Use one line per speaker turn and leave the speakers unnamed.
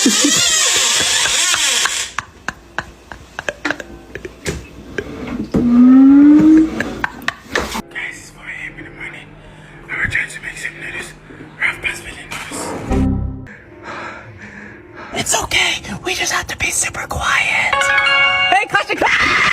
it's 4 a.m. in the morning. We're trying to make some noodles. Ralph Pasvili noodles. It's okay. We just have to be super quiet. Hey, Kasha!